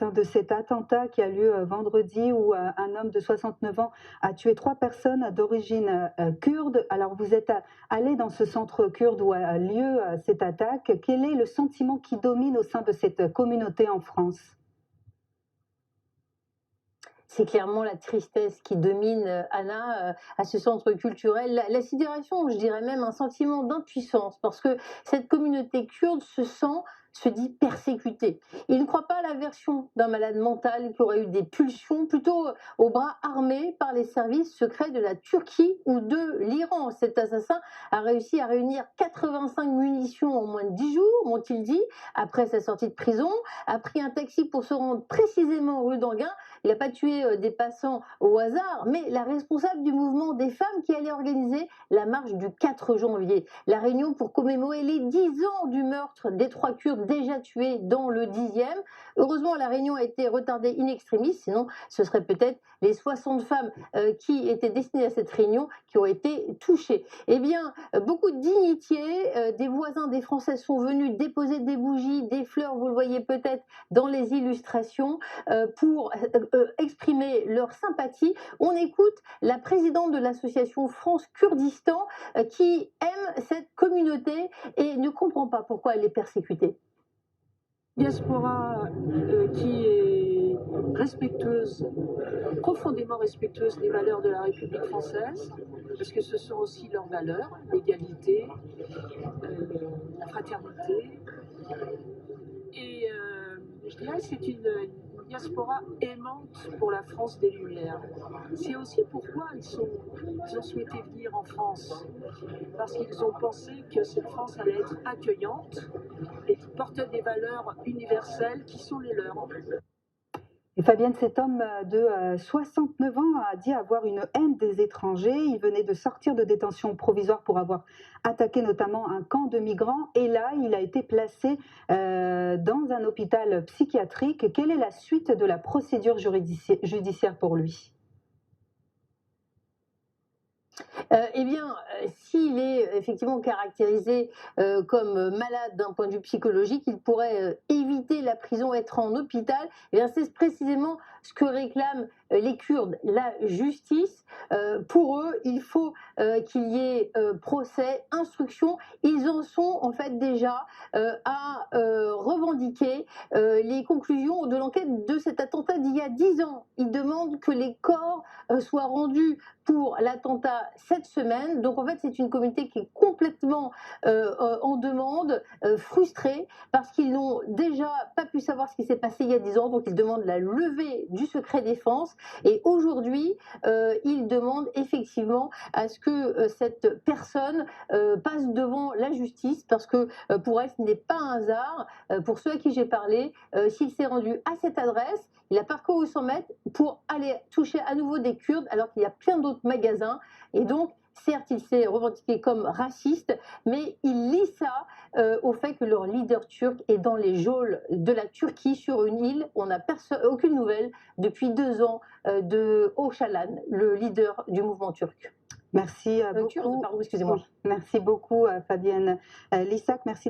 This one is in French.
De cet attentat qui a lieu vendredi où un homme de 69 ans a tué 3 personnes d'origine kurde. Alors vous êtes allé dans ce centre kurde où a lieu cette attaque. Quel est le sentiment qui domine au sein de cette communauté en France? C'est clairement la tristesse qui domine, Anna, à ce centre culturel. La sidération, je dirais même un sentiment d'impuissance, parce que cette communauté kurde se dit persécutée. Ils ne croient pas à la version d'un malade mental qui aurait eu des pulsions, plutôt aux bras armés par les services secrets de la Turquie ou de l'Iran. Cet assassin a réussi à réunir 85 munitions en moins de 10 jours, m'ont-ils dit, après sa sortie de prison, a pris un taxi pour se rendre précisément rue d'Anguin. Il n'a pas tué des passants au hasard, mais la responsable du mouvement des femmes qui allait organiser la marche du 4 janvier. La réunion pour commémorer les 10 ans du meurtre des 3 Kurdes déjà tués dans le 10e. Heureusement, la réunion a été retardée in extremis, sinon ce serait peut-être les 60 femmes qui étaient destinées à cette réunion qui ont été touchées. Eh bien, beaucoup de dignitiers, des voisins des Français sont venus déposer des bougies, des fleurs, vous le voyez peut-être dans les illustrations, pour exprimer leur sympathie. On écoute la présidente de l'association France Kurdistan qui aime cette communauté et ne comprend pas pourquoi elle est persécutée. Diaspora qui est respectueuse, profondément respectueuse des valeurs de la République française, parce que ce sont aussi leurs valeurs, l'égalité, la fraternité. Et je dirais que c'est une diaspora aimante pour la France des Lumières. C'est aussi pourquoi ils ont souhaité venir en France, parce qu'ils ont pensé que cette France allait être accueillante et qui portait des valeurs universelles qui sont les leurs. Et Fabienne, cet homme de 69 ans a dit avoir une haine des étrangers. Il venait de sortir de détention provisoire pour avoir attaqué notamment un camp de migrants. Et là, il a été placé dans un hôpital psychiatrique. Quelle est la suite de la procédure judiciaire pour lui? Eh bien, s'il est effectivement caractérisé comme malade d'un point de vue psychologique, il pourrait éviter la prison, être en hôpital. Eh bien, c'est précisément ce que réclament les Kurdes, la justice. Pour eux, il faut qu'il y ait procès, instruction. Ils en sont en fait déjà à revendiquer les conclusions de l'enquête de cet attentat d'il y a 10 ans. Ils demandent que les corps soient rendus pour l'attentat cette semaine. Donc en fait, c'est une communauté qui est complètement en demande, frustrée, parce qu'ils n'ont déjà pas pu savoir ce qui s'est passé il y a 10 ans. Donc ils demandent la levée du secret défense. Et aujourd'hui, ils demandent effectivement à ce que cette personne passe devant la justice, parce que pour elle, ce n'est pas un hasard. Pour ceux à qui j'ai parlé, s'il s'est rendu à cette adresse, il a parcouru 100 mètres pour aller toucher à nouveau des Kurdes, alors qu'il y a plein d'autres magasins. Et donc, certes, il s'est revendiqué comme raciste, mais il lie ça au fait que leur leader turc est dans les geôles de la Turquie, sur une île. On n'a aucune nouvelle depuis 2 ans de Öcalan, le leader du mouvement turc. Merci beaucoup. Kurde, pardon, excusez-moi. Oui, merci beaucoup, Fabienne Lissac. Merci.